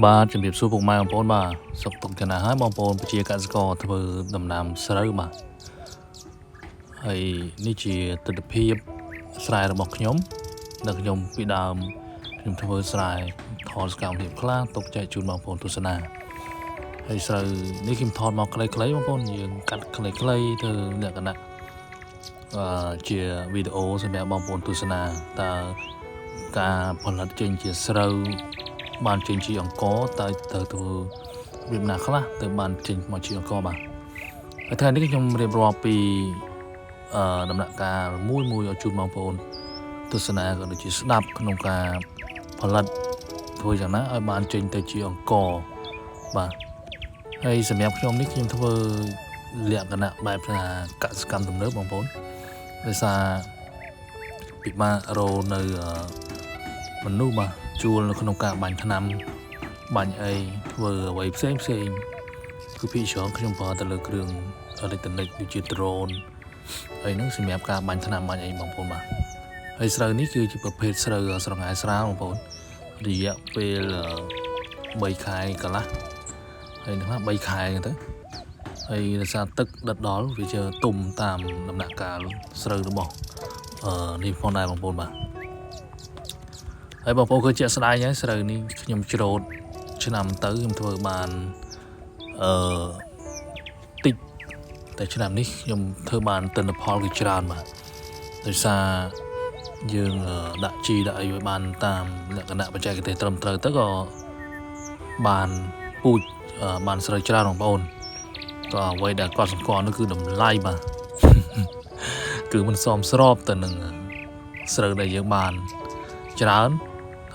បាទជំរាបសួរពុកម៉ែបងប្អូនបាទសុខទុក្ខយ៉ាងណាហើយបងប្អូនប្រជាកសិករធ្វើដំណាំស្រូវបាទហើយនេះជាទស្សនវិជ្ជាស្រែរបស់ខ្ញុំដែលខ្ញុំពីដើមខ្ញុំធ្វើស្រែថតសកម្មភាពខ្លះទុកចែកជូនបងប្អូនទស្សនាហើយស្រូវនេះខ្ញុំថតមកខ្លីៗបងប្អូនយើងកាត់ខ្លីៗធ្វើលក្ខណៈជាវីដេអូសម្រាប់បងប្អូនទស្សនាតើការផលិតចេញជាស្រូវបានចេញជាអង្គតើទៅធ្វើរបៀបណាខ្លះទៅបានចេញមកជាអង្គបាទហើយថ្ងៃនេះខ្ញុំរៀបរាប់ពីដំណាក់កាលមួយឲ្យជូនបងប្អូនទស្សនាក៏ដូចជាស្ដាប់ក្នុងការផលិតធ្វើយ៉ាងណាឲ្យបានចេញទៅជាអង្គបាទហើយសម្រាប់ខ្ញុំនេះខ្ញុំធ្វើលក្ខណៈបែបថាកសិកម្មទំនើបបងប្អូនដោយសារពិបាករកនៅមនុស្សបាទជួលនៅក្នុងការបាញ់ថ្នាំបាញ់អីធ្វើអ្វីផ្សេងគឺពីច្រើនខ្ញុំប្រើទៅលើគ្រឿងអេឡិចត្រូនិកដូចជា drone ហើយនឹងសម្រាប់ការបាញ់ថ្នាំបាញ់អីបងប្អូនបាទហើយស្រូវនេះគឺជាប្រភេទស្រូវស្រងាយស្រាលបងប្អូនរយៈពេល3ខែកន្លះហើយនឹង3ខែទៅហើយដោយសារទឹកដិតដល់វាជាទុំតាមដំណាក់កាលស្រូវរបស់នេះផងដែរបងប្អូនបាទហើយបងប្អូនគឺជាក់ស្ដែងហើយស្រូវនេះខ្ញុំច្រូតឆ្នាំទៅខ្ញុំធ្វើបានតិចតែឆ្នាំនេះខ្ញុំធ្វើបានទិន្នផលគឺច្រើនបាទដោយសារយើងដាក់ជីដាក់អីឲ្យបានតាមលក្ខណៈបច្ចេកទេសត្រឹមត្រូវទៅក៏បានពូជបានស្រូវច្រើនបងប្អូនក៏អ្វីដែលគាត់សង្កត់នោះគឺតម្លៃបាទគឺមិនសមស្របទៅនឹងស្រូវដែលយើងបានច្រើន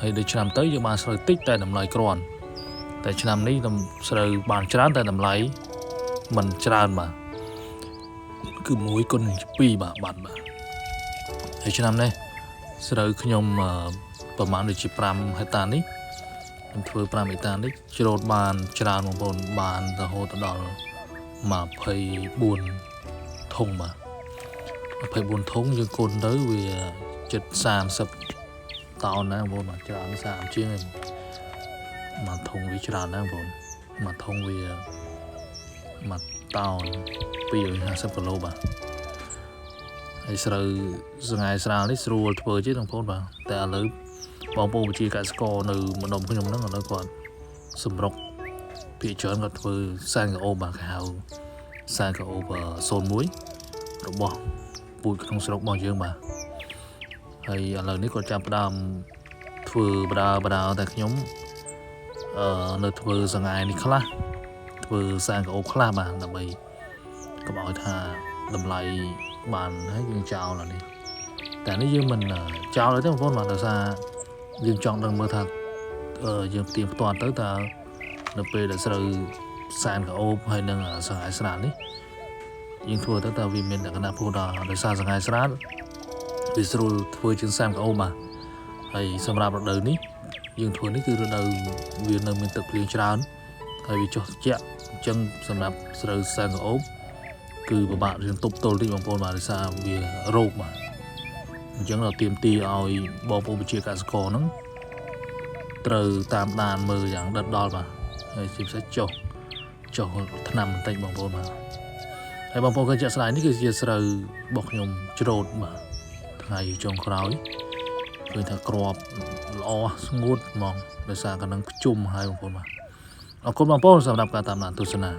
ហើយដូចឆ្នាំទៅយើងបានស្រូវតិចតែតម្លៃគ្រាន់តែឆ្នាំនេះស្រូវបានច្រើនតែតម្លៃមិនច្រើនបាទគឺ1គុណ2បាទហើយឆ្នាំនេះស្រូវខ្ញុំប្រហែលដូចជា5ហិកតានេះខ្ញុំធ្វើ5ហិកតានេះច្រូតបានច្រើនបងប្អូនបានរហូតដល់24ធុងបាទ24ធុងយើងគុណទៅវាជិត30តោនណាបងប្អូនបាទច្រើន30ជាងឯងមួយធុងវាច្រើនណាស់បងប្អូនមួយធុងវាមួយតោន250គីឡូបាទហើយស្រូវស្ងាយស្រាលនេះស្រួលធ្វើជាបងប្អូនបាទតែឥឡូវបងប្អូនប្រជាកសិករនៅម្ដុំខ្ញុំហ្នឹងឥឡូវគាត់សម្រុកភាគច្រើនគាត់ធ្វើសែនកាអូបបាទគេហៅសែនកាអូប01របស់ពូជក្នុងស្រុករបស់យើងបាទហើយឥឡូវនេះគាត់ចាប់ផ្ដើមធ្វើបដាតែខ្ញុំនៅធ្វើសង្ហាយនេះខ្លះធ្វើសែនកាអូបខ្លះបាទដើម្បីកុំឲ្យថាតម្លៃបានហើយយើងចោលអានេះតែនេះយើងមិនចោលទេបងប្អូនបាទដោយសារយើងចង់ដឹងមើលថាយើងផ្ទៀងផ្ទាត់ទៅតើនៅពេលដែលស្រូវសែនកាអូបហើយនឹងសង្ហាយស្រាលនេះយើងធ្វើទៅតើវាមានលក្ខណៈពុះដល់ដោយសារសង្ហាយស្រាលវាស្រួលធ្វើជាងសែនកាអូបបាទហើយសម្រាប់រដូវនេះយើងធ្វើនេះគឺរដូវវានៅមានទឹកភ្លៀងច្រើនហើយវាចុះត្រជាក់អញ្ចឹងសម្រាប់ស្រូវសែនកាអូបគឺពិបាករៀងទប់ទល់តិចបងប្អូនបាទដោយសារវារោគបាទអញ្ចឹងเราទៀមទីឲ្យបងប្អូនប្រជាកសិករហ្នឹងត្រូវតាមដានមើលយ៉ាងដិតដល់បាទហើយជាពិសេសចុះថ្នាំបន្តិចបងប្អូនបាទហើយបងប្អូនឃើញជាក់ស្ដែងនេះគឺជាស្រូវរបស់ខ្ញុំច្រូតបាទថ្ងៃចុងក្រោយឃើញថាក្របល្អស្ងួតហ្មងដោយសារកណ្ដឹងខ្ជុំហើយបងប្អូនបាទអរគុណបងប្អូនសម្រាប់ការតាមដានទស្សនា